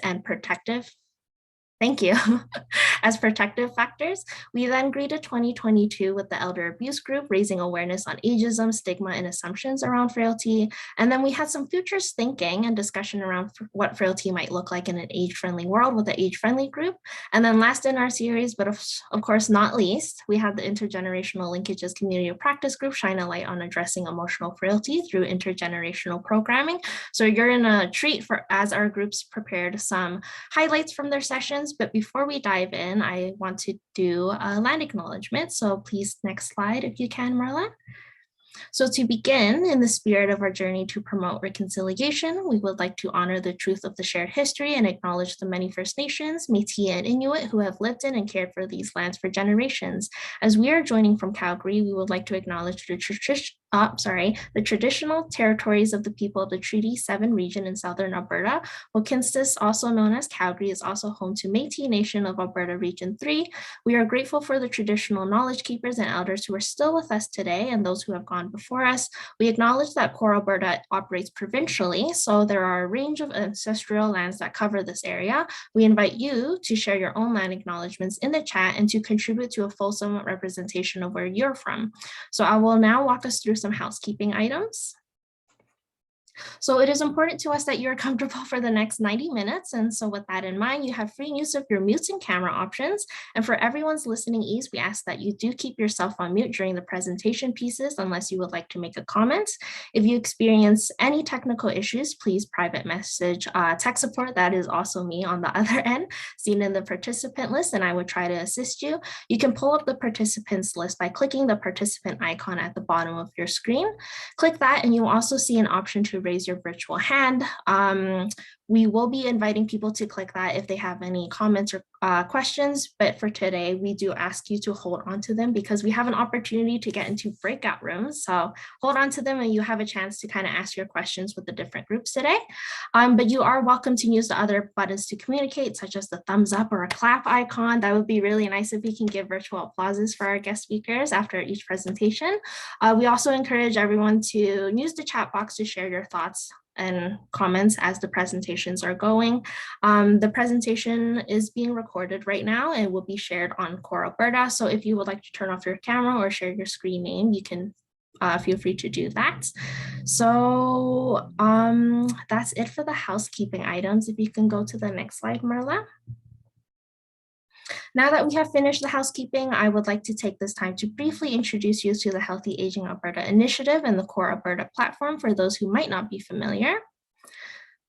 and protective Thank you. As protective factors, we then greeted 2022 with the Elder Abuse Group, raising awareness on ageism, stigma, and assumptions around frailty. And then we had some futures thinking and discussion around what frailty might look like in an age-friendly world with the age-friendly group. And then last in our series, but of course not least, we had the Intergenerational Linkages Community of Practice Group shine a light on addressing emotional frailty through intergenerational programming. So you're in a treat for as our groups prepared some highlights from their sessions. But before we dive in, I want to do a land acknowledgement. So please, next slide if you can, Marla. So to begin, in the spirit of our journey to promote reconciliation, we would like to honor the truth of the shared history and acknowledge the many First Nations, Métis, and Inuit who have lived in and cared for these lands for generations. As we are joining from Calgary, we would like to acknowledge the traditional territories of the people of the Treaty 7 region in southern Alberta. Wakinstis, also known as Calgary, is also home to Métis Nation of Alberta Region 3. We are grateful for the traditional knowledge keepers and elders who are still with us today and those who have gone before us. We acknowledge that Core Alberta operates provincially, so there are a range of ancestral lands that cover this area. We invite you to share your own land acknowledgements in the chat and to contribute to a fulsome representation of where you're from. So I will now walk us through some housekeeping items. So it is important to us that you're comfortable for the next 90 minutes. And so with that in mind, you have free use of your mutes and camera options. And for everyone's listening ease, we ask that you do keep yourself on mute during the presentation pieces, unless you would like to make a comment. If you experience any technical issues, please private message tech support. That is also me on the other end, seen in the participant list, and I would try to assist you. You can pull up the participants list by clicking the participant icon at the bottom of your screen. Click that, and you will also see an option to raise your virtual hand. We will be inviting people to click that if they have any comments or questions, but for today, we do ask you to hold on to them because we have an opportunity to get into breakout rooms. So hold on to them and you have a chance to kind of ask your questions with the different groups today. But you are welcome to use the other buttons to communicate, such as the thumbs up or a clap icon. That would be really nice if we can give virtual applauses for our guest speakers after each presentation. We also encourage everyone to use the chat box to share your thoughts and comments as the presentations are going. The presentation is being recorded right now and will be shared on Core Alberta. So if you would like to turn off your camera or share your screen name, you can feel free to do that. So that's it for the housekeeping items. If you can go to the next slide, Marla. Now that we have finished the housekeeping, I would like to take this time to briefly introduce you to the Healthy Aging Alberta initiative and the Core Alberta platform for those who might not be familiar.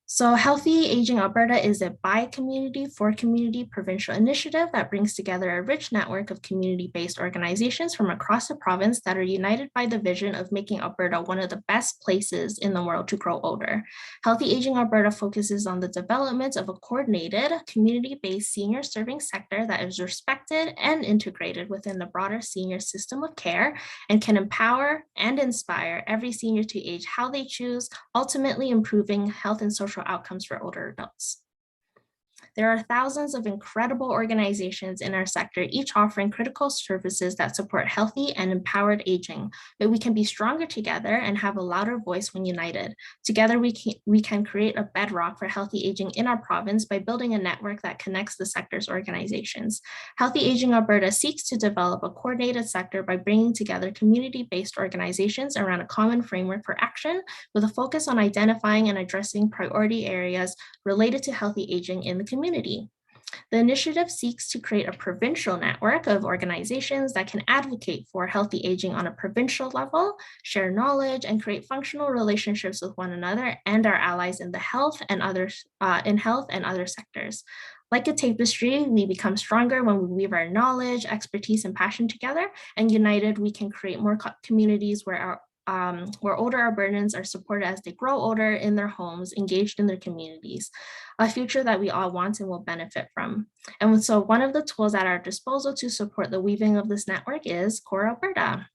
So Healthy Aging Alberta is a by community for community provincial initiative that brings together a rich network of community-based organizations from across the province that are united by the vision of making Alberta one of the best places in the world to grow older. Healthy Aging Alberta focuses on the development of a coordinated, community-based senior serving sector that is respected and integrated within the broader senior system of care and can empower and inspire every senior to age how they choose, ultimately improving health and social outcomes for older adults. There are thousands of incredible organizations in our sector, each offering critical services that support healthy and empowered aging, but we can be stronger together and have a louder voice when united. Together, we can create a bedrock for healthy aging in our province by building a network that connects the sector's organizations. Healthy Aging Alberta seeks to develop a coordinated sector by bringing together community-based organizations around a common framework for action with a focus on identifying and addressing priority areas related to healthy aging in the community. The initiative seeks to create a provincial network of organizations that can advocate for healthy aging on a provincial level, share knowledge, and create functional relationships with one another and our allies in the health and other sectors. Like a tapestry, we become stronger when we weave our knowledge, expertise, and passion together, and united, we can create more communities where older Albertans are supported as they grow older in their homes, engaged in their communities, a future that we all want and will benefit from. And so one of the tools at our disposal to support the weaving of this network is Core Alberta.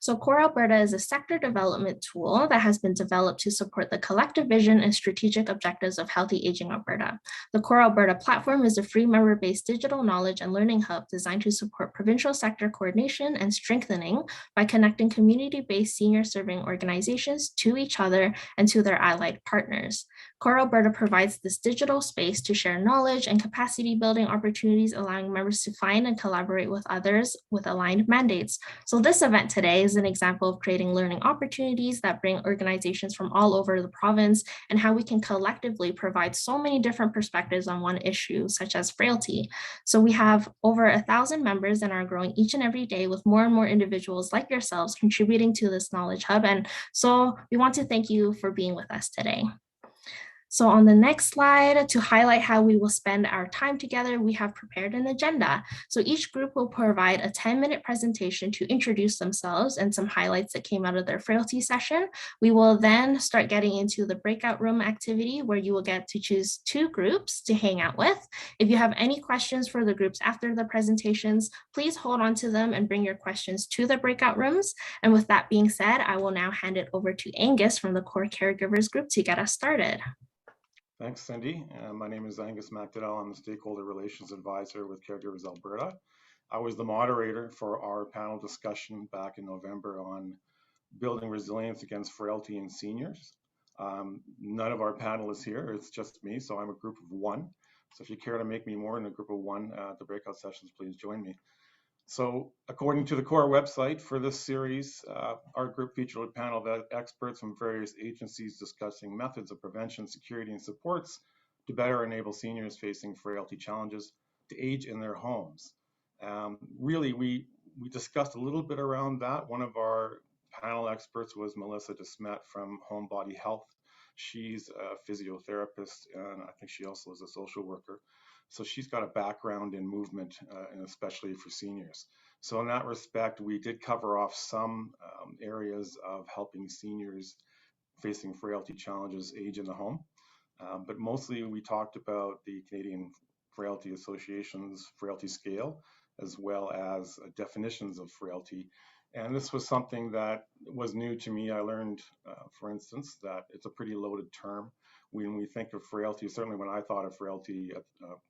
So Core Alberta is a sector development tool that has been developed to support the collective vision and strategic objectives of Healthy Aging Alberta. The Core Alberta platform is a free member-based digital knowledge and learning hub designed to support provincial sector coordination and strengthening by connecting community-based senior serving organizations to each other and to their allied partners. Core Alberta provides this digital space to share knowledge and capacity building opportunities, allowing members to find and collaborate with others with aligned mandates. So this event today is an example of creating learning opportunities that bring organizations from all over the province and how we can collectively provide so many different perspectives on one issue, such as frailty. So we have over 1,000 members and are growing each and every day with more and more individuals like yourselves contributing to this knowledge hub. And so we want to thank you for being with us today. So on the next slide, to highlight how we will spend our time together, we have prepared an agenda. So each group will provide a 10-minute presentation to introduce themselves and some highlights that came out of their frailty session. We will then start getting into the breakout room activity where you will get to choose 2 groups to hang out with. If you have any questions for the groups after the presentations, please hold on to them and bring your questions to the breakout rooms. And with that being said, I will now hand it over to Angus from the Core Caregivers group to get us started. Thanks, Cindy. My name is Angus McDowell. I'm the Stakeholder Relations Advisor with Caregivers Alberta. I was the moderator for our panel discussion back in November on building resilience against frailty in seniors. None of our panelists here, it's just me, so I'm a group of 1. So if you care to make me more in a group of 1 at the breakout sessions, please join me. So according to the CORE website for this series, our group featured a panel of experts from various agencies discussing methods of prevention, security, and supports to better enable seniors facing frailty challenges to age in their homes. Really, we discussed a little bit around that. One of our panel experts was Melissa DeSmet from Home Body Health. She's a physiotherapist, and I think she also is a social worker. So she's got a background in movement, and especially for seniors. So in that respect, we did cover off some areas of helping seniors facing frailty challenges age in the home. But mostly we talked about the Canadian Frailty Association's frailty scale, as well as definitions of frailty. And this was something that was new to me. I learned, for instance, that it's a pretty loaded term. When we think of frailty, certainly when I thought of frailty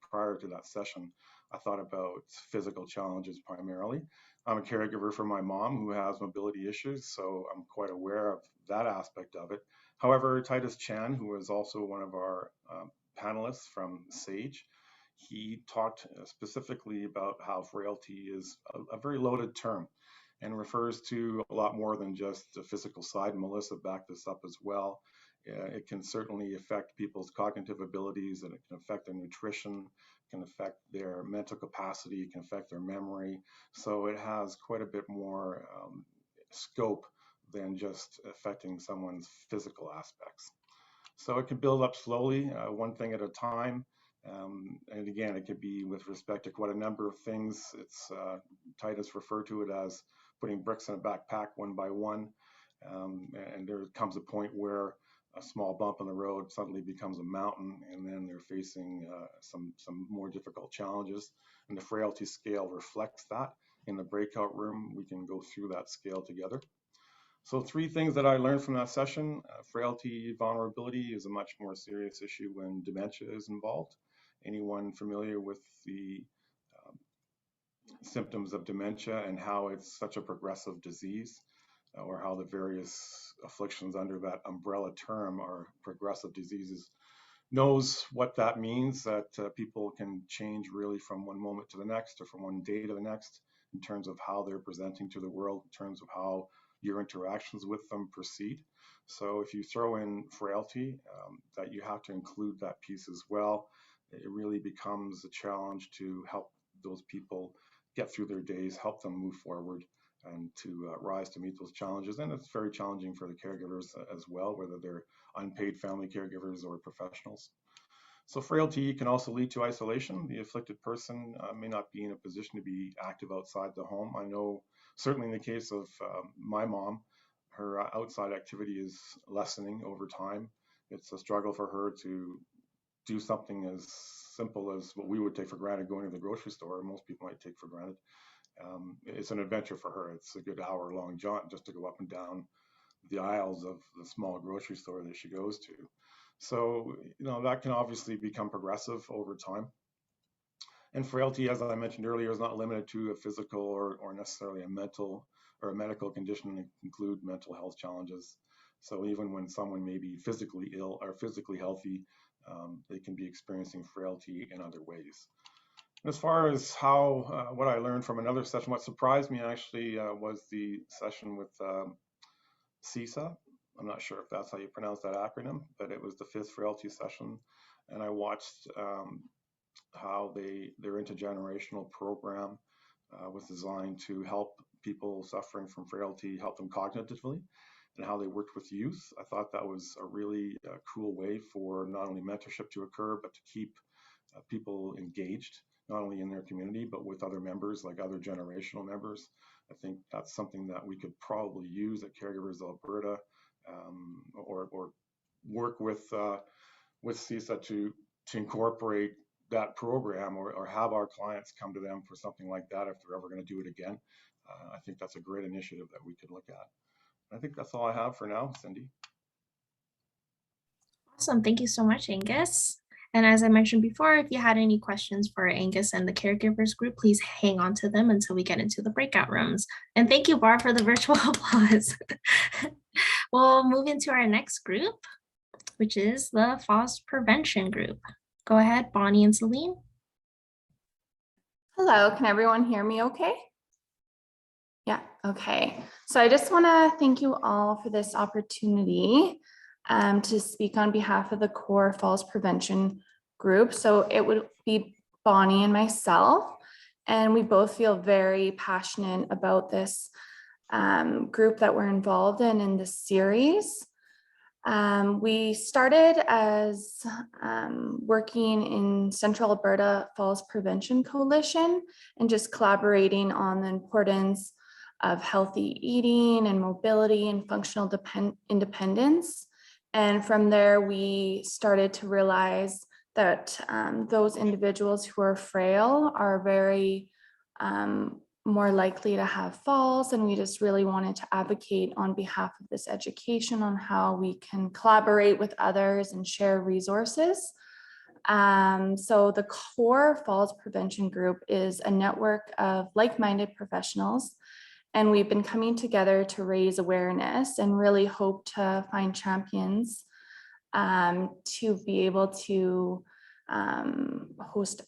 prior to that session, I thought about physical challenges primarily. I'm a caregiver for my mom who has mobility issues, so I'm quite aware of that aspect of it. However, Titus Chan, who is also one of our panelists from SAGE, he talked specifically about how frailty is a very loaded term and refers to a lot more than just the physical side. Melissa backed this up as well. It can certainly affect people's cognitive abilities, and it can affect their nutrition, can affect their mental capacity, it can affect their memory. So it has quite a bit more scope than just affecting someone's physical aspects. So it can build up slowly, one thing at a time. And again, it could be with respect to quite a number of things. It's Titus referred to it as putting bricks in a backpack one by one. And there comes a point where a small bump in the road suddenly becomes a mountain, and then they're facing some more difficult challenges. And the frailty scale reflects that. In the breakout room, we can go through that scale together. So 3 things that I learned from that session. Frailty vulnerability is a much more serious issue when dementia is involved. Anyone familiar with the symptoms of dementia and how it's such a progressive disease, or how the various afflictions under that umbrella term are progressive diseases, knows what that means, that people can change really from one moment to the next, or from one day to the next, in terms of how they're presenting to the world, in terms of how your interactions with them proceed. So if you throw in frailty, that you have to include that piece as well. It really becomes a challenge to help those people get through their days, help them move forward, and to rise to meet those challenges. And it's very challenging for the caregivers as well, whether they're unpaid family caregivers or professionals. So frailty can also lead to isolation. The afflicted person may not be in a position to be active outside the home. I know certainly in the case of my mom, her outside activity is lessening over time. It's a struggle for her to do something as simple as what we would take for granted, going to the grocery store, most people might take for granted. It's an adventure for her. It's a good hour-long jaunt just to go up and down the aisles of the small grocery store that she goes to. So, that can obviously become progressive over time. And frailty, as I mentioned earlier, is not limited to a physical or necessarily a mental or a medical condition. It can include mental health challenges. So even when someone may be physically ill or physically healthy, they can be experiencing frailty in other ways. As far as how, what I learned from another session, what surprised me actually was the session with CISA. I'm not sure if that's how you pronounce that acronym, but it was the 5th frailty session. And I watched how their intergenerational program was designed to help people suffering from frailty, help them cognitively, and how they worked with youth. I thought that was a really cool way for not only mentorship to occur, but to keep people engaged, not only in their community, but with other members, like other generational members. I think that's something that we could probably use at Caregivers Alberta, or work with CISA to incorporate that program, or have our clients come to them for something like that if they're ever going to do it again. I think that's a great initiative that we could look at. I think that's all I have for now, Cindy. Awesome. Thank you so much, Angus. And as I mentioned before, if you had any questions for Angus and the caregivers group, please hang on to them until we get into the breakout rooms. And thank you, Barb, for the virtual applause. We'll move into our next group, which is the falls prevention group. Go ahead, Bonnie and Celine. Hello, can everyone hear me okay? Yeah, okay. So I just want to thank you all for this opportunity to speak on behalf of the core falls prevention group. So it would be Bonnie and myself, and we both feel very passionate about this group that we're involved in this series. We started as working in Central Alberta Falls Prevention Coalition and just collaborating on the importance of healthy eating and mobility and functional independence. And from there, we started to realize that those individuals who are frail are very more likely to have falls, and we just really wanted to advocate on behalf of this education on how we can collaborate with others and share resources. So the core falls prevention group is a network of like-minded professionals, and we've been coming together to raise awareness and really hope to find champions to be able to host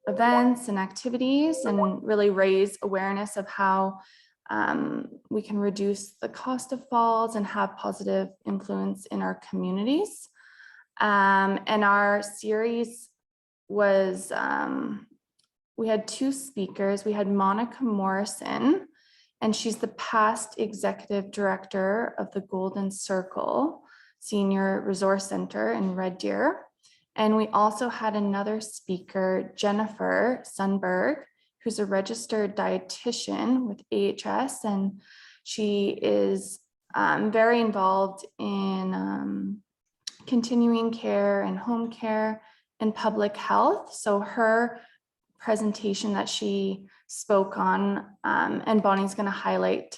events and activities and really raise awareness of how we can reduce the cost of falls and have positive influence in our communities. And our series was, we had 2 speakers. We had Monica Morrison, and she's the past executive director of the Golden Circle Senior Resource Center in Red Deer. And we also had another speaker, Jennifer Sundberg, who's a registered dietitian with AHS, and she is very involved in continuing care and home care and public health. So her presentation that she spoke on, and Bonnie's going to highlight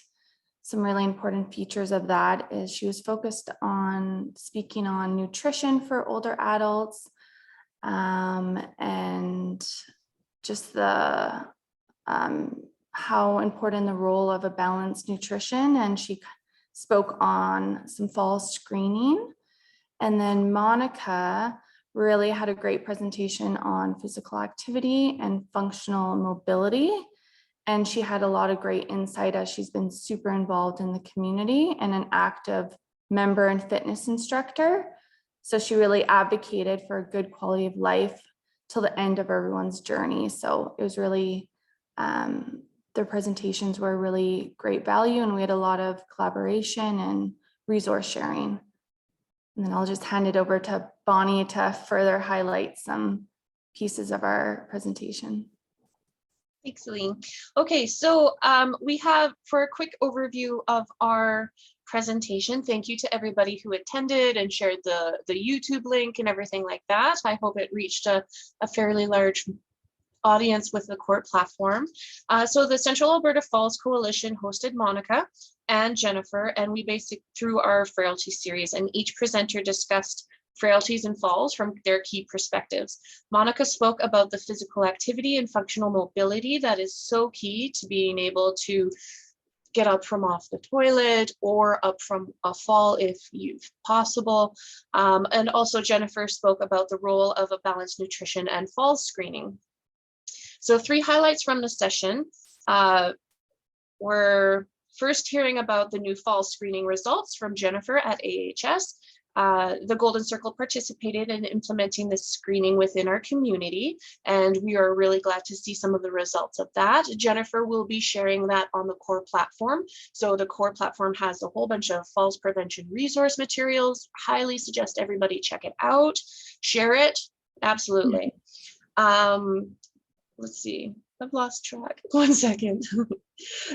some really important features of that, is she was focused on speaking on nutrition for older adults, and just the how important the role of a balanced nutrition. And she spoke on some fall screening. And then Monica really had a great presentation on physical activity and functional mobility. And she had a lot of great insight as she's been super involved in the community and an active member and fitness instructor. So she really advocated for a good quality of life till the end of everyone's journey. So it was really, their presentations were really great value, and we had a lot of collaboration and resource sharing. And then I'll just hand it over to Bonnie to further highlight some pieces of our presentation. Thanks, Celine. Okay, so we have, for a quick overview of our presentation, thank you to everybody who attended and shared the YouTube link and everything like that. I hope it reached a fairly large audience with the court platform. So the Central Alberta Falls Coalition hosted Monica and Jennifer, and we basically through our Frailty series, and each presenter discussed frailties and falls from their key perspectives. Monica spoke about the physical activity and functional mobility that is so key to being able to get up from off the toilet or up from a fall if possible. And also Jennifer spoke about the role of a balanced nutrition and falls screening. So 3 highlights from the session. We're first hearing about the new fall screening results from Jennifer at AHS. The Golden Circle participated in implementing this screening within our community, and we are really glad to see some of the results of that. Jennifer will be sharing that on the CORE platform. So the CORE platform has a whole bunch of falls prevention resource materials. Highly suggest everybody check it out, share it, absolutely. Let's see, I've lost track. 1 second.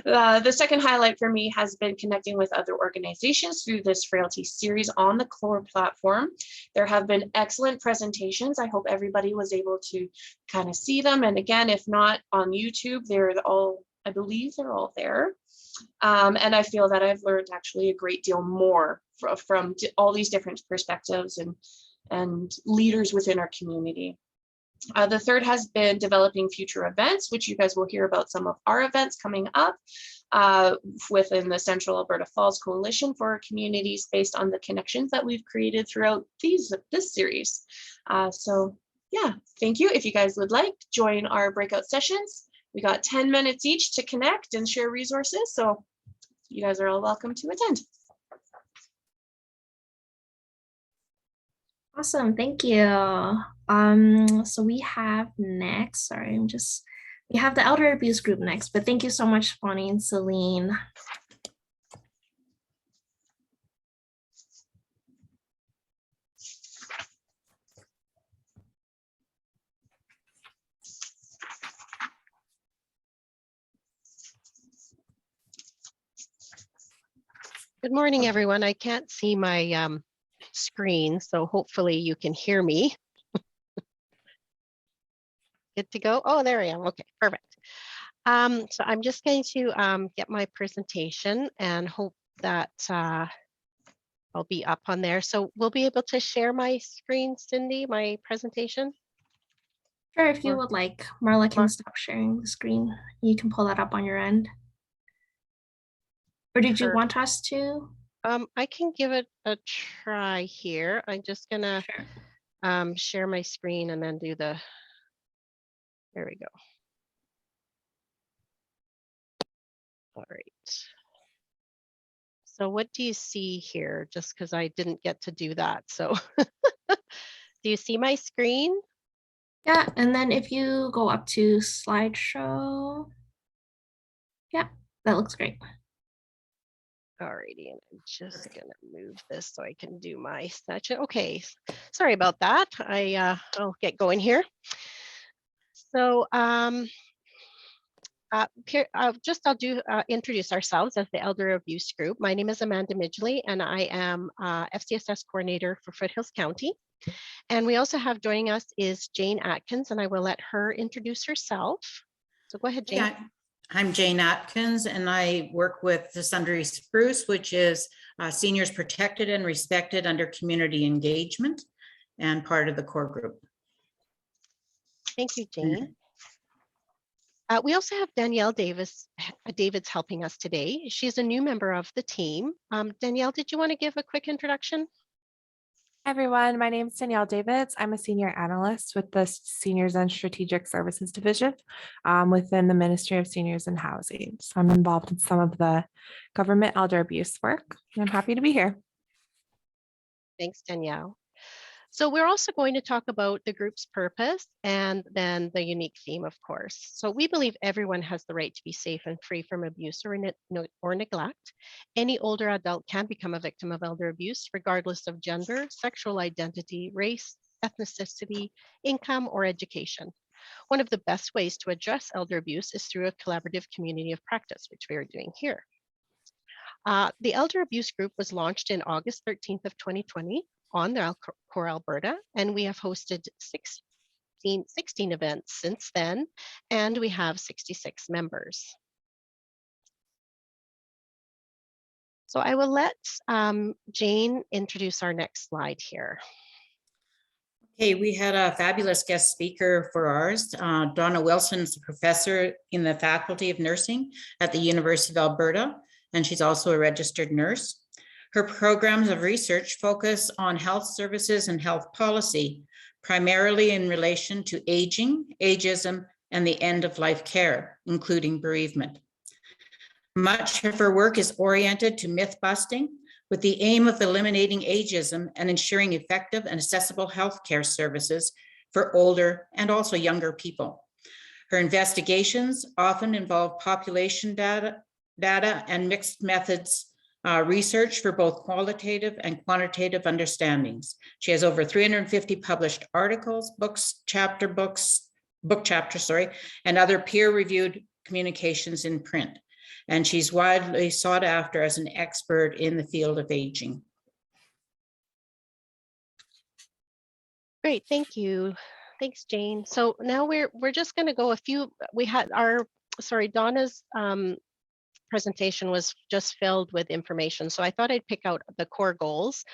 The second highlight for me has been connecting with other organizations through this Frailty Series on the CORE platform. There have been excellent presentations. I hope everybody was able to kind of see them. And again, if not on YouTube, they're all, I believe they're all there. And I feel that I've learned actually a great deal more from all these different perspectives and leaders within our community. The third has been developing future events, which you guys will hear about some of our events coming up within the Central Alberta Falls Coalition for communities based on the connections that we've created throughout this series. So yeah, thank you. If you guys would like, join our breakout sessions. We got 10 minutes each to connect and share resources. So you guys are all welcome to attend. Awesome, thank you. So we have next, we have the elder abuse group next, but thank you so much, Bonnie and Celine. Good morning, everyone. I can't see my screen, so hopefully you can hear me. Good to go? Oh, there I am. Okay, perfect. So I'm just going to get my presentation and hope that I'll be up on there. So we'll be able to share my screen, Cindy, my presentation? Sure, if you would like. Marla can stop sharing the screen. You can pull that up on your end. Or did you want us to? I can give it a try here. I'm just gonna share my screen and then do the, there we go. All right. So what do you see here? Just because I didn't get to do that. So do you see my screen? Yeah, and then if you go up to slideshow. Yeah, that looks great. Alrighty, and I'm just gonna move this so I can do my section. Okay, sorry about that. I'll get going here. So I'll introduce ourselves as the Elder Abuse Group. My name is Amanda Midgley, and I am FCSS coordinator for Foothills County. And we also have joining us is Jane Atkins, and I will let her introduce herself. So go ahead, Jane. Yeah, I'm Jane Atkins, and I work with the Sundry Spruce, which is Seniors Protected and Respected under Community Engagement and part of the core group. Thank you, Jane. We also have Danielle Davids helping us today. She's a new member of the team. Danielle, did you want to give a quick introduction? Hi, everyone. My name is Danielle Davids. I'm a senior analyst with the Seniors and Strategic Services Division within the Ministry of Seniors and Housing. So I'm involved in some of the government elder abuse work. I'm happy to be here. Thanks, Danielle. So we're also going to talk about the group's purpose and then the unique theme, of course. So we believe everyone has the right to be safe and free from abuse or neglect. Any older adult can become a victim of elder abuse, regardless of gender, sexual identity, race, ethnicity, income, or education. One of the best ways to address elder abuse is through a collaborative community of practice, which we are doing here. The Elder Abuse Group was launched in August 13th of 2020 on the CORE Alberta, and we have hosted 16 events since then, and we have 66 members. So I will let Jane introduce our next slide here. Okay, we had a fabulous guest speaker for ours. Donna Wilson is a professor in the Faculty of Nursing at the University of Alberta. and she's also a registered nurse. Her programs of research focus on health services and health policy, primarily in relation to aging, ageism, and the end-of-life care, including bereavement. Much of her work is oriented to myth-busting with the aim of eliminating ageism and ensuring effective and accessible healthcare services for older and also younger people. Her investigations often involve population data and mixed methods research for both qualitative and quantitative understandings. She has over 350 published articles, book chapters, and other peer-reviewed communications in print. And she's widely sought after as an expert in the field of aging. Great, thank you. Thanks, Jane. So now we're just going to go a few. We had Donna's presentation was just filled with information. So I thought I'd pick out the core goals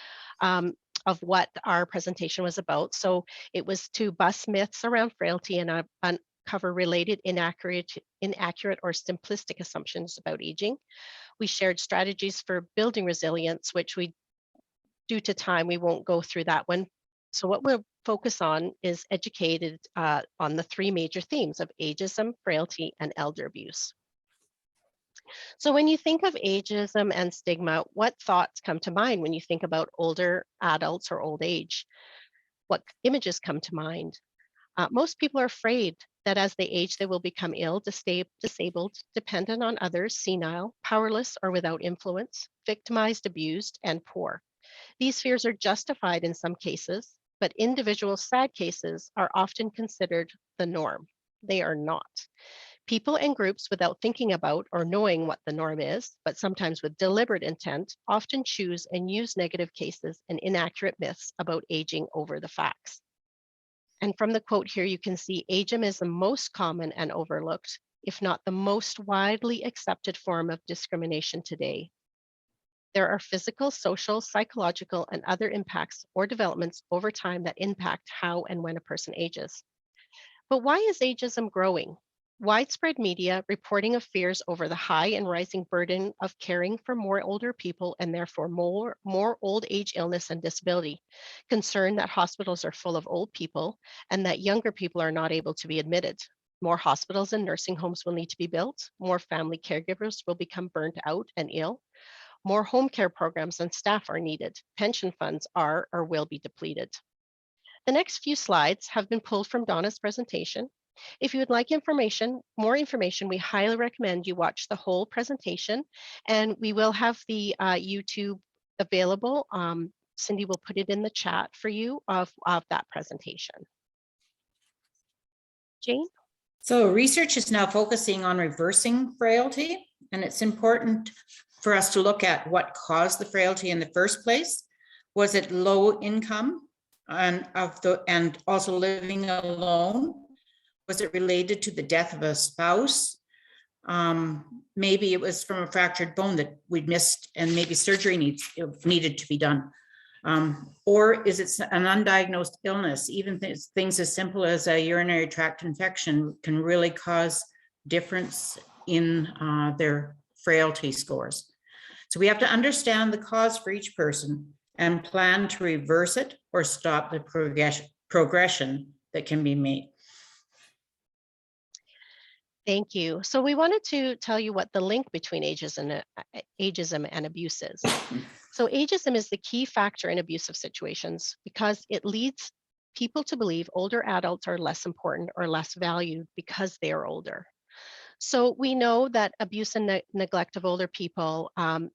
of what our presentation was about. So it was to bust myths around frailty and uncover related inaccurate or simplistic assumptions about aging. We shared strategies for building resilience, which due to time, we won't go through that one. So what we'll focus on is educated on the three major themes of ageism, frailty, and elder abuse. So when you think of ageism and stigma, what thoughts come to mind when you think about older adults or old age? What images come to mind? Most people are afraid that as they age, they will become ill, disabled, dependent on others, senile, powerless or without influence, victimized, abused, and poor. These fears are justified in some cases, but individual sad cases are often considered the norm. They are not. People and groups without thinking about or knowing what the norm is, but sometimes with deliberate intent, often choose and use negative cases and inaccurate myths about aging over the facts. And from the quote here, you can see ageism is the most common and overlooked, if not the most widely accepted form of discrimination today. There are physical, social, psychological, and other impacts or developments over time that impact how and when a person ages. But why is ageism growing? Widespread media reporting of fears over the high and rising burden of caring for more older people and therefore more old age illness and disability, concern that hospitals are full of old people and that younger people are not able to be admitted. More hospitals and nursing homes will need to be built. More family caregivers will become burnt out and ill. More home care programs and staff are needed. Pension funds are or will be depleted. The next few slides have been pulled from Donna's presentation. If you would like more information, we highly recommend you watch the whole presentation, and we will have the YouTube available. Cindy will put it in the chat for you of that presentation. Jane? So research is now focusing on reversing frailty, and it's important for us to look at what caused the frailty in the first place. Was it low income and also living alone? Was it related to the death of a spouse? Maybe it was from a fractured bone that we'd missed and maybe surgery needed to be done. Or is it an undiagnosed illness? Even things as simple as a urinary tract infection can really cause difference in their frailty scores. So we have to understand the cause for each person and plan to reverse it or stop the progression that can be made. Thank you. So we wanted to tell you what the link between ageism and abuse is. So ageism is the key factor in abusive situations because it leads people to believe older adults are less important or less valued because they are older. So we know that abuse and neglect of older people,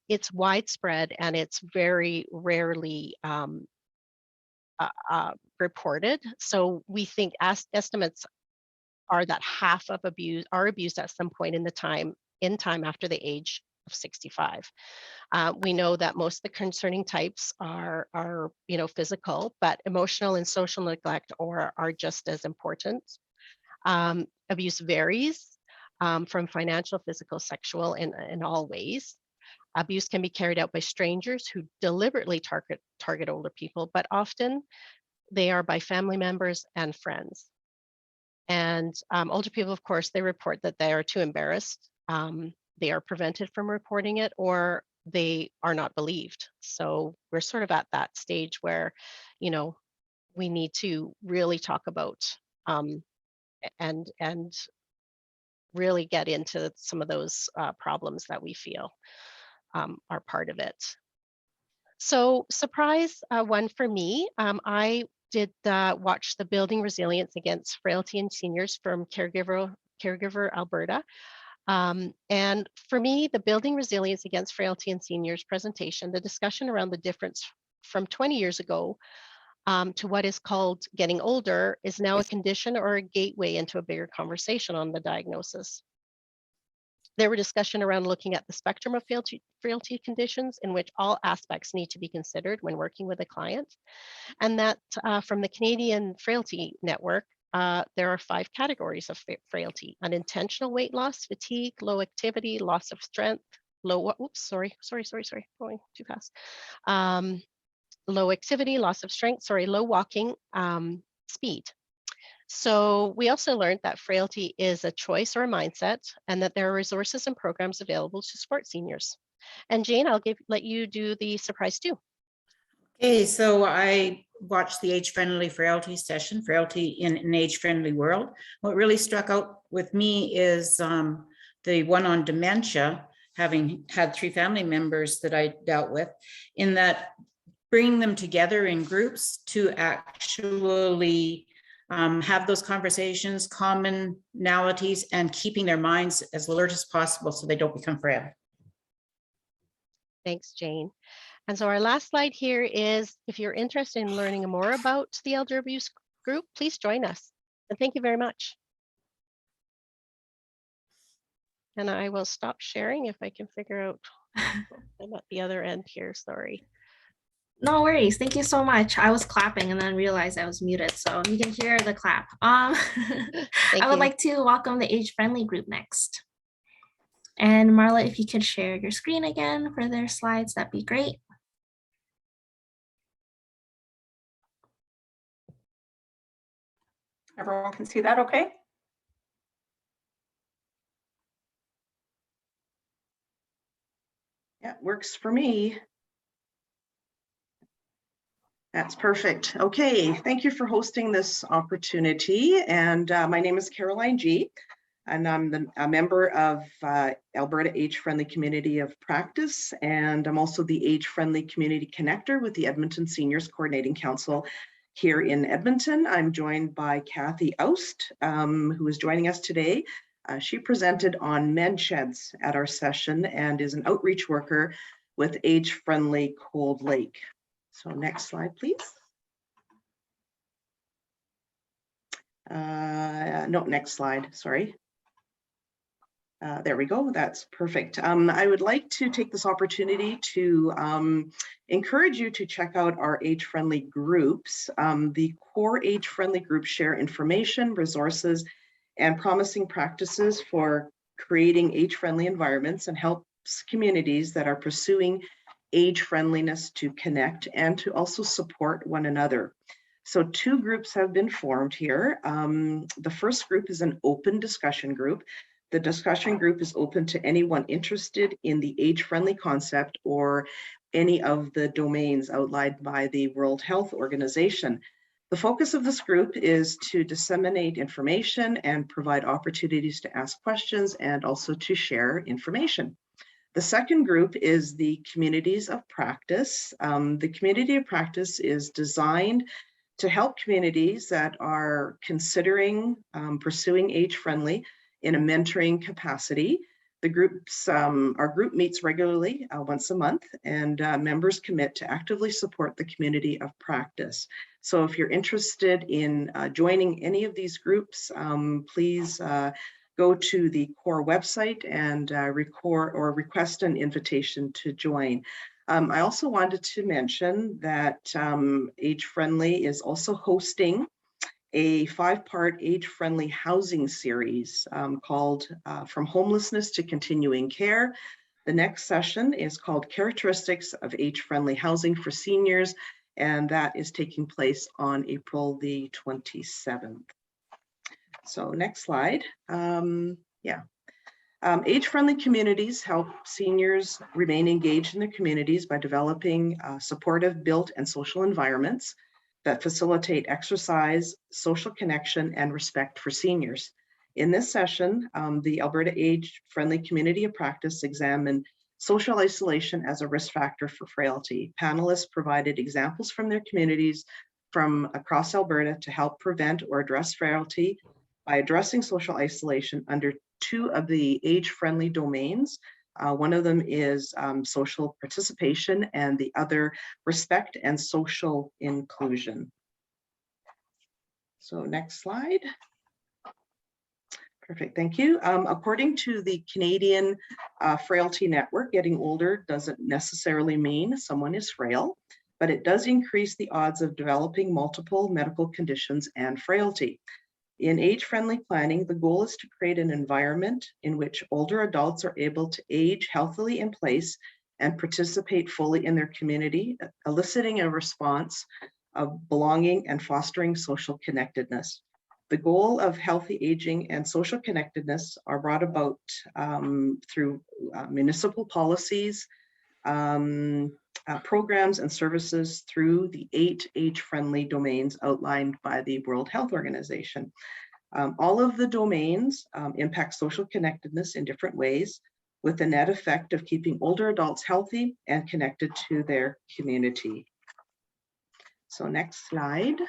it's widespread and it's very rarely reported. So we think estimates are that half of are abused at some point in time after the age of 65. We know that most of the concerning types are physical, but emotional and social neglect are just as important. Abuse varies from financial, physical, sexual, in all ways. Abuse can be carried out by strangers who deliberately target older people, but often they are by family members and friends. And older people, of course, they report that they are too embarrassed they are prevented from reporting it, or they are not believed. So we're sort of at that stage where, you know, we need to really talk about and really get into some of those problems that we feel are part of it. So surprise one for me, I did watch the Building Resilience Against Frailty in Seniors from Caregiver Alberta. And for me, the Building Resilience Against Frailty in Seniors presentation, the discussion around the difference from 20 years ago to what is called getting older is now a condition or a gateway into a bigger conversation on the diagnosis. There were discussion around looking at the spectrum of frailty conditions in which all aspects need to be considered when working with a client. And that from the Canadian Frailty Network, there are 5 categories of frailty: unintentional weight loss, fatigue, low activity, loss of strength, low, oops, sorry, going too fast. Low activity, loss of strength, low walking, speed. So we also learned that frailty is a choice or a mindset, and that there are resources and programs available to support seniors. And Jane, I'll let you do the surprise too. Okay, so I watched the age-friendly frailty session, Frailty in an Age-Friendly World. What really struck out with me is the one on dementia, having had 3 family members that I dealt with, in that bringing them together in groups to actually have those conversations, commonalities, and keeping their minds as alert as possible so they don't become frail. Thanks, Jane. And so our last slide here is, if you're interested in learning more about the elder abuse group, please join us. And thank you very much. And I will stop sharing if I can figure out, I'm at the other end here, sorry. No worries. Thank you so much. I was clapping and then realized I was muted, so you can hear the clap. I would like to welcome the age-friendly group next. And Marla, if you could share your screen again for their slides, that'd be great. Everyone can see that okay? Yeah, it works for me. That's perfect. Okay, thank you for hosting this opportunity. And my name is Caroline G. And I'm a member of Alberta Age-Friendly Community of Practice. And I'm also the Age-Friendly Community Connector with the Edmonton Seniors Coordinating Council here in Edmonton. I'm joined by Kathy Oust, who is joining us today. She presented on MedSheds at our session and is an outreach worker with Age-Friendly Cold Lake. So next slide, please. No, next slide, sorry. There we go, that's perfect. I would like to take this opportunity to encourage you to check out our age-friendly groups. The core age-friendly groups share information, resources, and promising practices for creating age-friendly environments, and helps communities that are pursuing age friendliness to connect and to also support one another. So 2 groups have been formed here. The first group is an open discussion group. The discussion group is open to anyone interested in the age-friendly concept or any of the domains outlined by the World Health Organization. The focus of this group is to disseminate information and provide opportunities to ask questions and also to share information. The second group is the Communities of Practice. The Community of Practice is designed to help communities that are considering pursuing age-friendly in a mentoring capacity. The groups, our group meets regularly once a month, and members commit to actively support the Community of Practice. So if you're interested in joining any of these groups, please go to the core website and request an invitation to join. I also wanted to mention that Age Friendly is also hosting a 5-part age-friendly housing series called From Homelessness to Continuing Care. The next session is called Characteristics of Age-Friendly Housing for Seniors, and that is taking place on April the 27th. So next slide. Yeah. Age-friendly communities help seniors remain engaged in their communities by developing supportive built and social environments that facilitate exercise, social connection, and respect for seniors. In this session, the Alberta Age-Friendly Community of Practice examined social isolation as a risk factor for frailty. Panelists provided examples from their communities from across Alberta to help prevent or address frailty by addressing social isolation under two of the age-friendly domains. One of them is social participation and the other respect and social inclusion. So next slide. Perfect, thank you. According to the Canadian Frailty Network, getting older doesn't necessarily mean someone is frail, but it does increase the odds of developing multiple medical conditions and frailty. In age-friendly planning, the goal is to create an environment in which older adults are able to age healthily in place and participate fully in their community, eliciting a response of belonging and fostering social connectedness. The goal of healthy aging and social connectedness are brought about through municipal policies, programs and services through the 8 age-friendly domains outlined by the World Health Organization. All of the domains impact social connectedness in different ways, with the net effect of keeping older adults healthy and connected to their community. So next slide,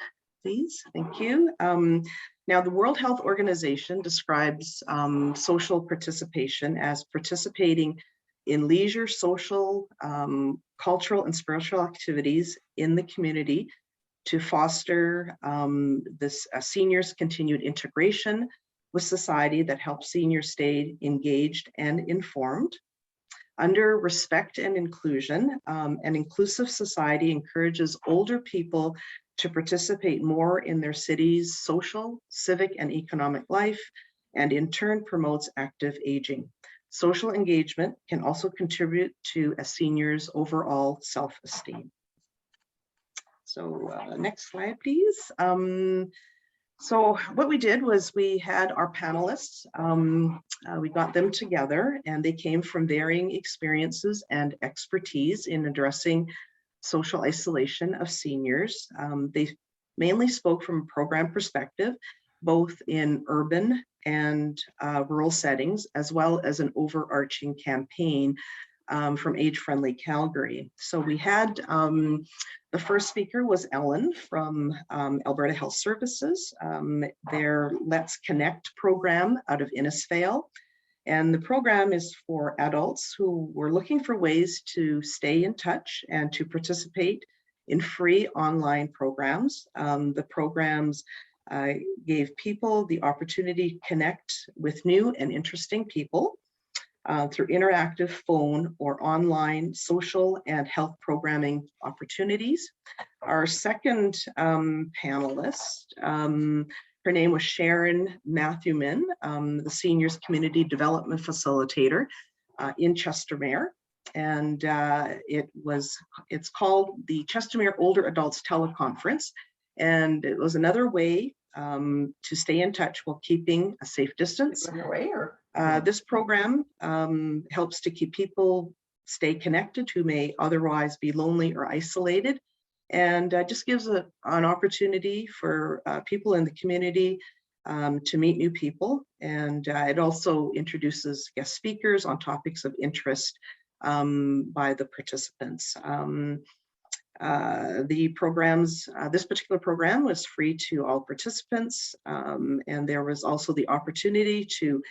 please. Thank you. Now, the World Health Organization describes social participation as participating in leisure, social, cultural, and spiritual activities in the community to foster this seniors' continued integration with society that helps seniors stay engaged and informed. Under respect and inclusion, an inclusive society encourages older people to participate more in their city's social, civic, and economic life, and in turn promotes active aging. Social engagement can also contribute to a senior's overall self-esteem. So next slide, please. So what we did was we had our panelists, we got them together, and they came from varying experiences and expertise in addressing social isolation of seniors. They mainly spoke from a program perspective, both in urban and rural settings, as well as an overarching campaign from Age-Friendly Calgary. So we had, the first speaker was Ellen from Alberta Health Services, their Let's Connect program out of Innisfail. And the program is for adults who were looking for ways to stay in touch and to participate in free online programs. The programs gave people the opportunity to connect with new and interesting people through interactive phone or online social and health programming opportunities. Our second panelist, her name was Sharon Matthewman, the Seniors Community Development Facilitator in Chestermere. And it's called the Chestermere Older Adults Teleconference. And it was another way to stay in touch while keeping a safe distance. This program helps to keep people stay connected who may otherwise be lonely or isolated, and just gives an opportunity for people in the community to meet new people. And it also introduces guest speakers on topics of interest by the participants. This particular program was free to all participants, and there was also the opportunity to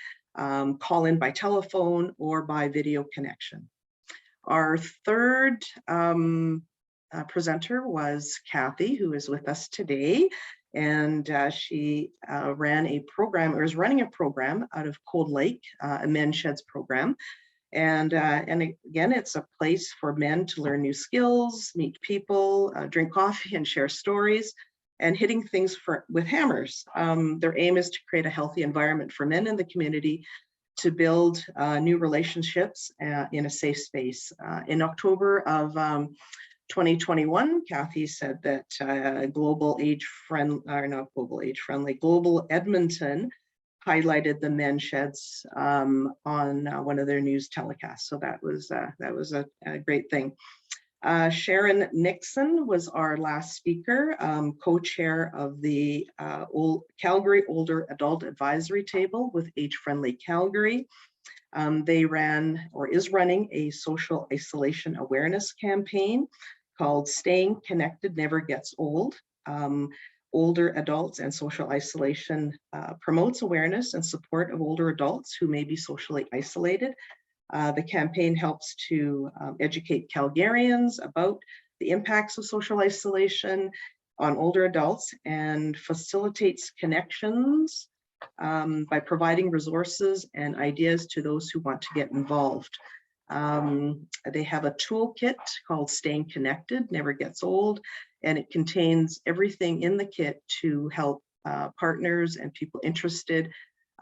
call in by telephone or by video connection. Our third presenter was Kathy, who is with us today, and she is running a program out of Cold Lake, a men's sheds program. And again, it's a place for men to learn new skills, meet people, drink coffee and share stories, and hitting things with hammers. Their aim is to create a healthy environment for men in the community to build new relationships in a safe space. In October of 2021, Kathy said that Global Edmonton highlighted the men sheds on one of their news telecasts. So that was a great thing. Sharon Nixon was our last speaker, co-chair of the Calgary Older Adult Advisory Table with Age Friendly Calgary. They ran or is running a social isolation awareness campaign called Staying Connected Never Gets Old. Older adults and social isolation promotes awareness and support of older adults who may be socially isolated. The campaign helps to educate Calgarians about the impacts of social isolation on older adults and facilitates connections by providing resources and ideas to those who want to get involved. They have a toolkit called Staying Connected Never Gets Old, and it contains everything in the kit to help partners and people interested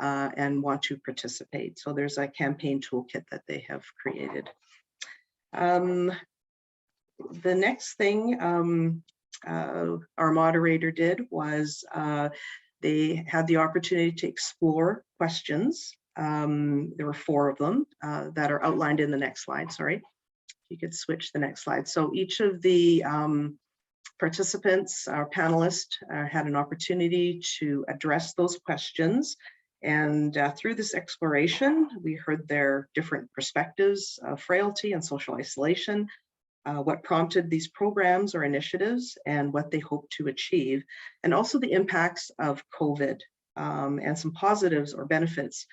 and want to participate. So there's a campaign toolkit that they have created. The next thing our moderator did was they had the opportunity to explore questions. There were 4 of them that are outlined in the next slide. Sorry, if you could switch the next slide. So each of the participants, our panelists, had an opportunity to address those questions. And through this exploration, we heard their different perspectives of frailty and social isolation, what prompted these programs or initiatives, and what they hope to achieve, and also the impacts of COVID and some positives or benefits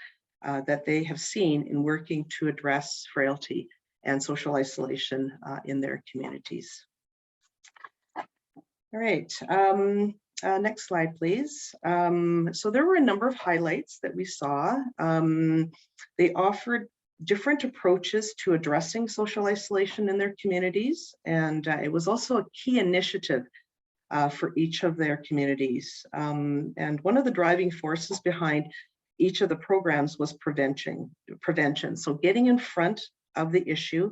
that they have seen in working to address frailty and social isolation in their communities. All right. Next slide, please. So there were a number of highlights that we saw. They offered different approaches to addressing social isolation in their communities, and it was also a key initiative for each of their communities. And one of the driving forces behind each of the programs was prevention. So getting in front of the issue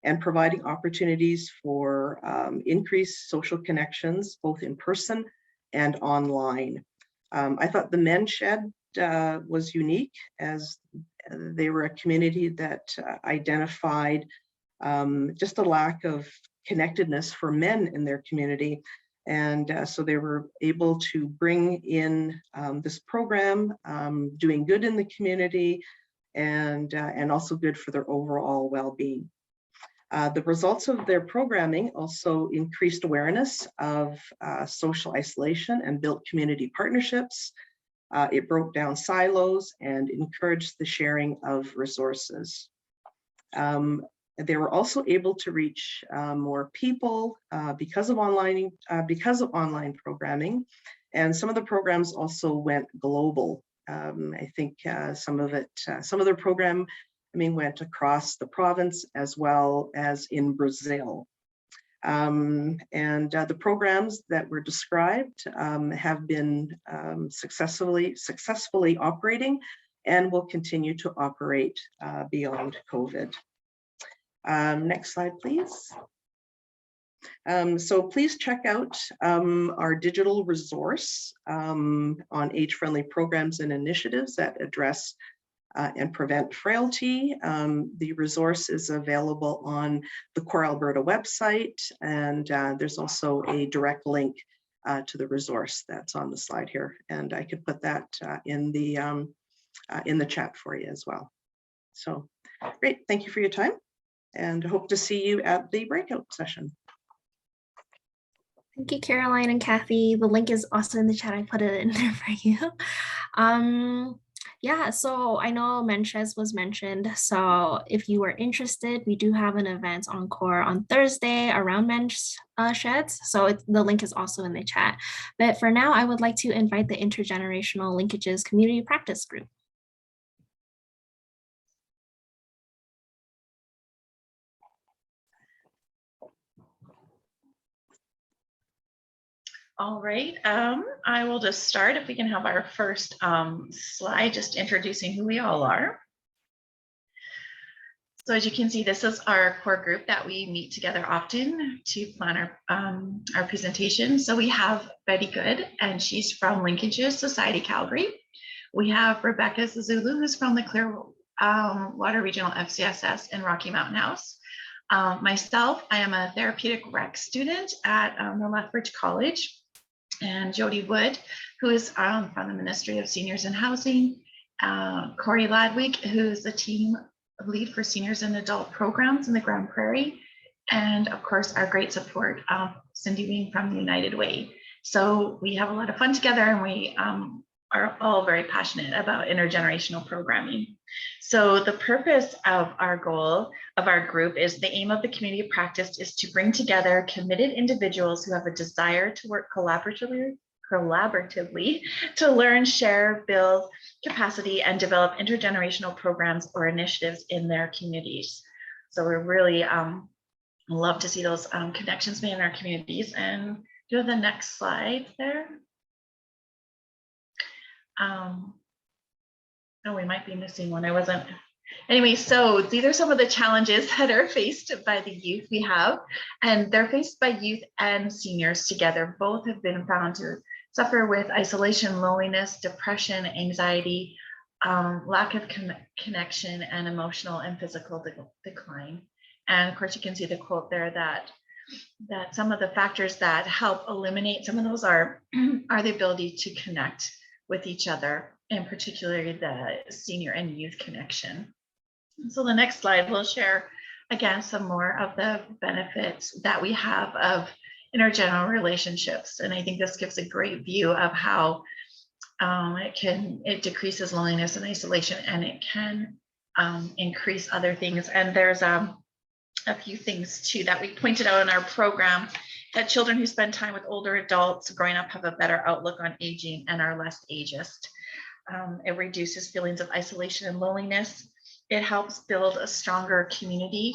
and providing opportunities for increased social connections, both in person and online. I thought the men's shed was unique, as they were a community that identified just a lack of connectedness for men in their community. And so they were able to bring in this program, doing good in the community and also good for their overall well-being. The results of their programming also increased awareness of social isolation and built community partnerships. It broke down silos and encouraged the sharing of resources. They were also able to reach more people because of online programming, and some of the programs also went global. I think some of their programming went across the province as well as in Brazil. And the programs that were described have been successfully operating and will continue to operate beyond COVID. Next slide, please. So please check out our digital resource on age-friendly programs and initiatives that address and prevent frailty. The resource is available on the Core Alberta website, and there's also a direct link to the resource that's on the slide here, and I could put that in the chat for you as well. So great, thank you for your time, and hope to see you at the breakout session. Thank you, Caroline and Kathy. The link is also in the chat. I put it in there for you. Yeah, so I know Mensheds was mentioned. So if you are interested, we do have an event on Core on Thursday around Mensheds. So the link is also in the chat. But for now, I would like to invite the Intergenerational Linkages Community Practice Group. All right, I will just start. If we can have our first slide, just introducing who we all are. So as you can see, this is our core group that we meet together often to plan our presentation. So we have Betty Good, and she's from Linkages Society Calgary. We have Rebecca Zulu, who's from the Clearwater Regional FCSS in Rocky Mountain House. Myself, I am a therapeutic rec student at the Lethbridge College. And Jody Wood, who is from the Ministry of Seniors and Housing. Corey Ladwig, who's the team lead for seniors and adult programs in the Grand Prairie. And of course, our great support, Cindy Wing from the United Way. So we have a lot of fun together, and we are all very passionate about intergenerational programming. So the purpose of our goal of our group is the aim of the community of practice is to bring together committed individuals who have a desire to work collaboratively to learn, share, build capacity, and develop intergenerational programs or initiatives in their communities. So we're really love to see those connections made in our communities. And do the next slide there. Oh, we might be missing one. I wasn't. Anyway, so these are some of the challenges that are faced by the youth we have, and they're faced by youth and seniors together. Both have been found to suffer with isolation, loneliness, depression, anxiety, lack of connection, and emotional and physical decline. And of course, you can see the quote there that some of the factors that help eliminate some of those are the ability to connect with each other, and particularly the senior and youth connection. So the next slide will share again some more of the benefits that we have of intergenerational relationships. And I think this gives a great view of how it decreases loneliness and isolation, and it can increase other things. And there's a few things too that we pointed out in our program, that children who spend time with older adults growing up have a better outlook on aging and are less ageist. It reduces feelings of isolation and loneliness. It helps build a stronger community.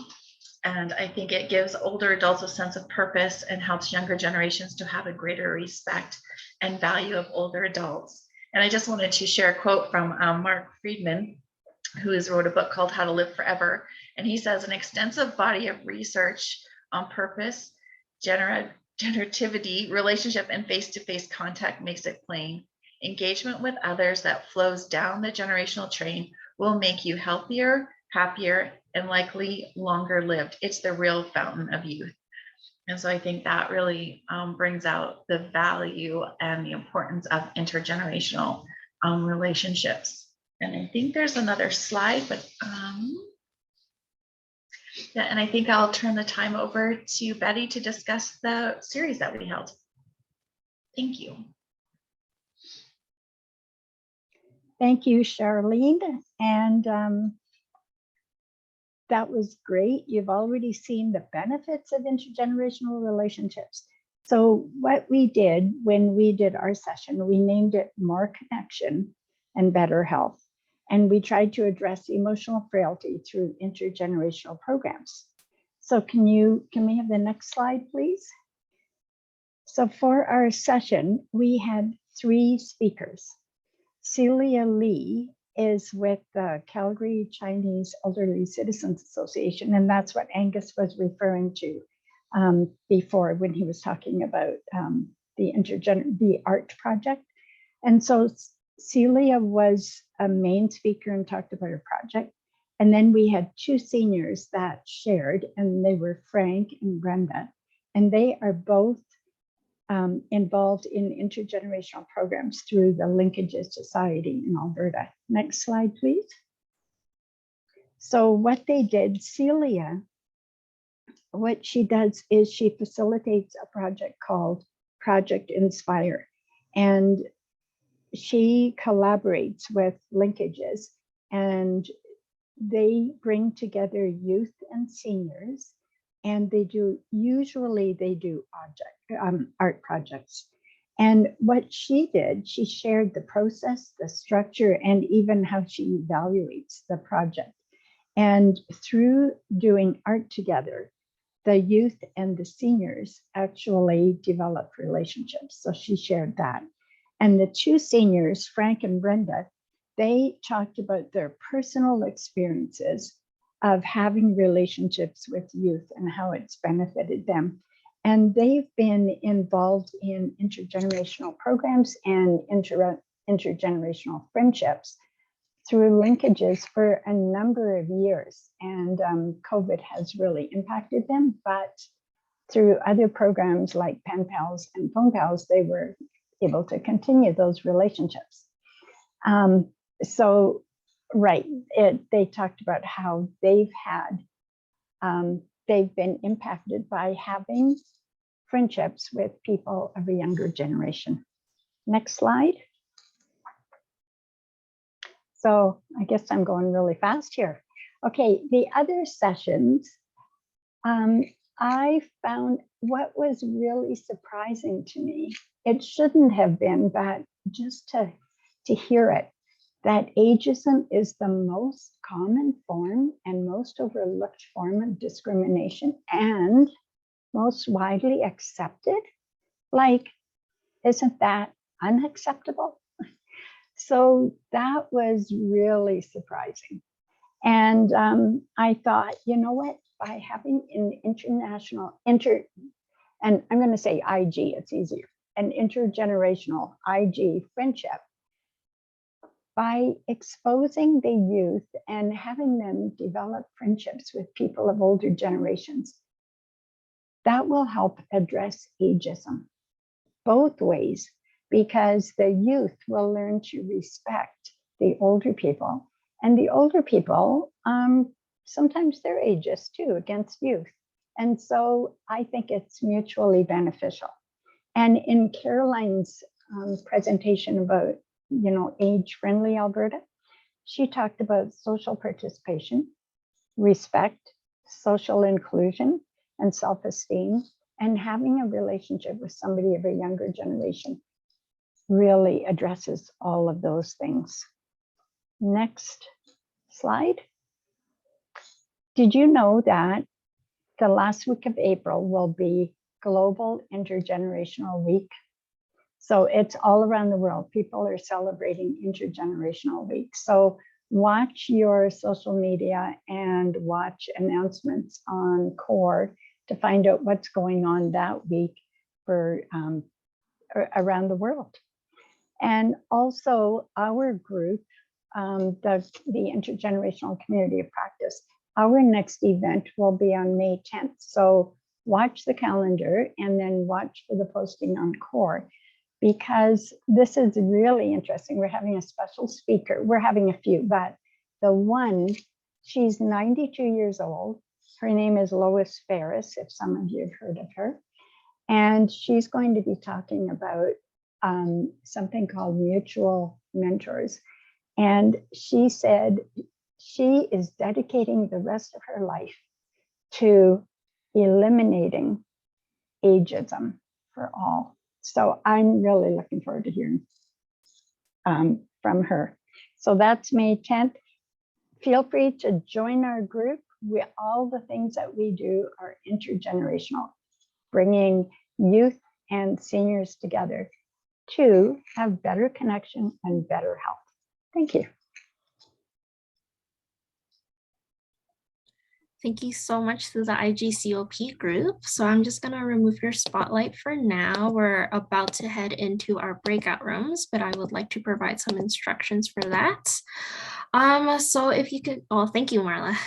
And I think it gives older adults a sense of purpose and helps younger generations to have a greater respect and value of older adults. And I just wanted to share a quote from Mark Friedman, who has wrote a book called How to Live Forever. And he says, an extensive body of research on purpose, generativity, relationship, and face-to-face contact makes it plain. Engagement with others that flows down the generational train will make you healthier, happier, and likely longer lived. It's the real fountain of youth. And so I think that really brings out the value and the importance of intergenerational relationships. And I think there's another slide, but yeah, and I think I'll turn the time over to Betty to discuss the series that we held. Thank you. Thank you, Charlene. And that was great. You've already seen the benefits of intergenerational relationships. So what we did when we did our session, we named it More Connection and Better Health. And we tried to address emotional frailty through intergenerational programs. So can we have the next slide, please? So for our session, we had 3 speakers. Celia Lee is with the Calgary Chinese Elderly Citizens Association, and that's what Angus was referring to before when he was talking about the art project. And so Celia was a main speaker and talked about her project. And then we had 2 seniors that shared, and they were Frank and Brenda, and they are both involved in intergenerational programs through the Linkages Society in Alberta. Next slide, please. So what they did, Celia, what she does is she facilitates a project called Project Inspire, and she collaborates with Linkages, and they bring together youth and seniors, and usually they do art projects. And what she did, she shared the process, the structure, and even how she evaluates the project. And through doing art together, the youth and the seniors actually developed relationships. So she shared that. And the 2 seniors, Frank and Brenda, they talked about their personal experiences of having relationships with youth and how it's benefited them. And they've been involved in intergenerational programs and intergenerational friendships through linkages for a number of years. And COVID has really impacted them, but through other programs like Pen Pals and Phone Pals, they were able to continue those relationships. They talked about how they've been impacted by having friendships with people of a younger generation. Next slide. So I guess I'm going really fast here. Okay, the other sessions, I found what was really surprising to me, it shouldn't have been, but just to hear it, that ageism is the most common form and most overlooked form of discrimination and most widely accepted. Like, isn't that unacceptable? So that was really surprising. And I thought, you know what, by having an and I'm going to say IG, it's easier, an intergenerational IG friendship, by exposing the youth and having them develop friendships with people of older generations, that will help address ageism both ways, because the youth will learn to respect the older people, and the older people, sometimes they're ageist too against youth. And so I think it's mutually beneficial. And in Caroline's presentation about, age-friendly Alberta, she talked about social participation, respect, social inclusion, and self-esteem, and having a relationship with somebody of a younger generation really addresses all of those things. Next slide. Did you know that the last week of April will be Global Intergenerational Week? So it's all around the world. People are celebrating Intergenerational Week. So watch your social media and watch announcements on CORE to find out what's going on that week for around the world. And also our group, the Intergenerational Community of Practice, our next event will be on May 10th. So watch the calendar and then watch for the posting on CORE, because this is really interesting. We're having a special speaker. We're having a few, but the one, she's 92 years old. Her name is Lois Ferris, if some of you have heard of her. And she's going to be talking about something called mutual mentors. And she said she is dedicating the rest of her life to eliminating ageism for all. So I'm really looking forward to hearing from her. So that's May 10th. Feel free to join our group. All the things that we do are intergenerational, bringing youth and seniors together to have better connection and better health. Thank you. Thank you so much to the IGCOP group. So I'm just going to remove your spotlight for now. We're about to head into our breakout rooms, but I would like to provide some instructions for that. So if you could, thank you, Marla.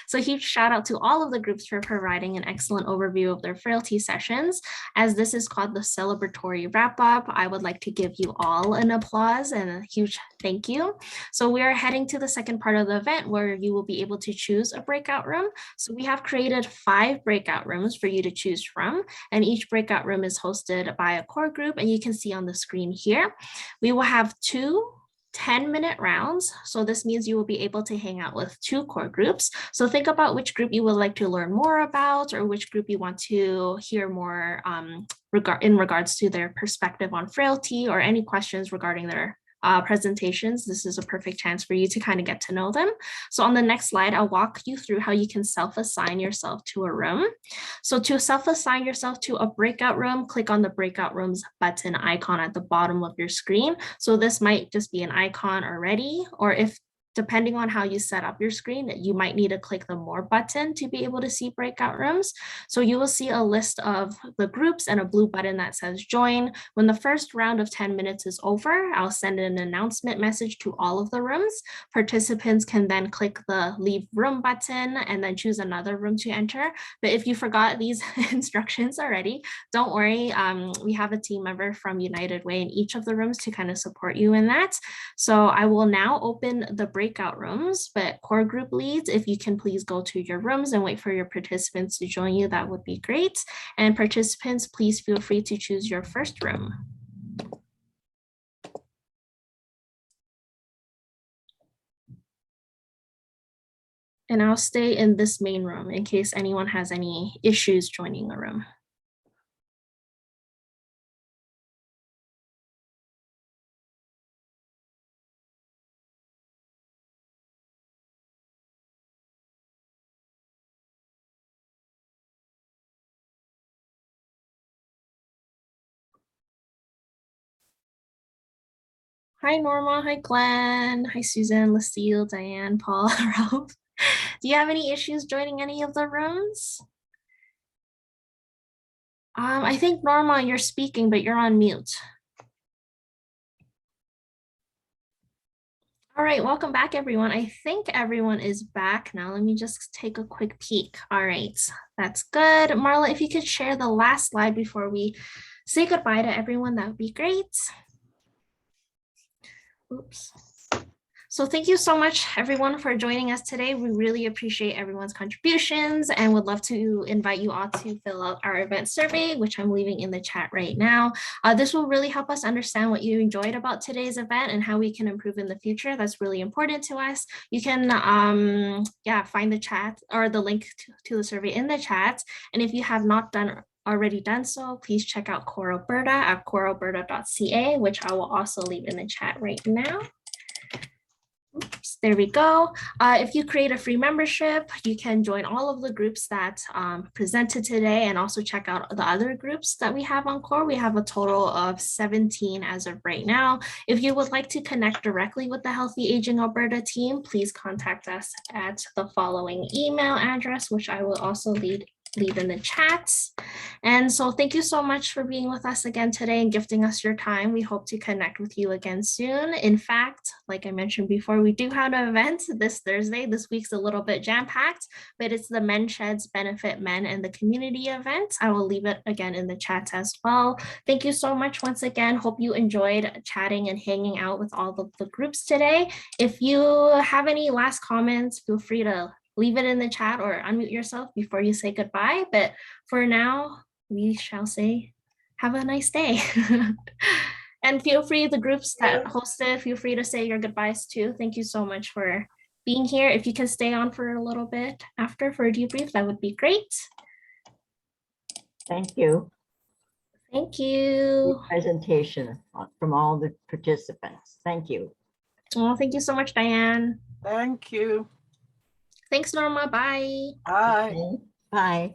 So huge shout out to all of the groups for providing an excellent overview of their frailty sessions. As this is called the celebratory wrap up, I would like to give you all an applause and a huge thank you. So we are heading to the second part of the event where you will be able to choose a breakout room. So we have created 5 breakout rooms for you to choose from, and each breakout room is hosted by a core group, and you can see on the screen here. We will have 2 10-minute rounds. So this means you will be able to hang out with 2 core groups. So think about which group you would like to learn more about, or which group you want to hear more in regards to their perspective on frailty, or any questions regarding their presentations. This is a perfect chance for you to kind of get to know them. So on the next slide, I'll walk you through how you can self-assign yourself to a room. So to self-assign yourself to a breakout room, click on the breakout rooms button icon at the bottom of your screen. So this might just be an icon already, or if depending on how you set up your screen, you might need to click the more button to be able to see breakout rooms. So you will see a list of the groups and a blue button that says join. When the first round of 10 minutes is over, I'll send an announcement message to all of the rooms. Participants can then click the leave room button and then choose another room to enter. But if you forgot these instructions already, don't worry. We have a team member from United Way in each of the rooms to kind of support you in that. So I will now open the breakout rooms, but core group leads, if you can please go to your rooms and wait for your participants to join you, that would be great. And participants, please feel free to choose your first room. And I'll stay in this main room in case anyone has any issues joining the room. Hi, Norma. Hi, Glenn. Hi, Susan, Lucille, Diane, Paul, Ralph. Do you have any issues joining any of the rooms? I think, Norma, you're speaking, but you're on mute. All right, welcome back, everyone. I think everyone is back now. Let me just take a quick peek. All right, that's good. Marla, if you could share the last slide before we say goodbye to everyone, that would be great. Oops. So thank you so much, everyone, for joining us today. We really appreciate everyone's contributions and would love to invite you all to fill out our event survey, which I'm leaving in the chat right now. This will really help us understand what you enjoyed about today's event and how we can improve in the future. That's really important to us. You can find the chat or the link to the survey in the chat. And if you have not already done so, please check out Core Alberta at corealberta.ca, which I will also leave in the chat right now. Oops, there we go. If you create a free membership, you can join all of the groups that presented today and also check out the other groups that we have on Core. We have a total of 17 as of right now. If you would like to connect directly with the Healthy Aging Alberta team, please contact us at the following email address, which I will also leave in the chat. And so thank you so much for being with us again today and gifting us your time. We hope to connect with you again soon. In fact, like I mentioned before, we do have an event this Thursday. This week's a little bit jam-packed, but it's the Men Sheds Benefit Men and the Community event. I will leave it again in the chat as well. Thank you so much once again. Hope you enjoyed chatting and hanging out with all of the groups today. If you have any last comments, feel free to leave it in the chat or unmute yourself before you say goodbye. But for now, we shall say, have a nice day. And feel free, the groups that hosted, feel free to say your goodbyes too. Thank you so much for being here. If you can stay on for a little bit after for a debrief, that would be great. Thank you. Thank you. Good presentation from all the participants. Thank you. Well, thank you so much, Diane. Thank you. Thanks, Norma. Bye. Bye. Okay. Bye.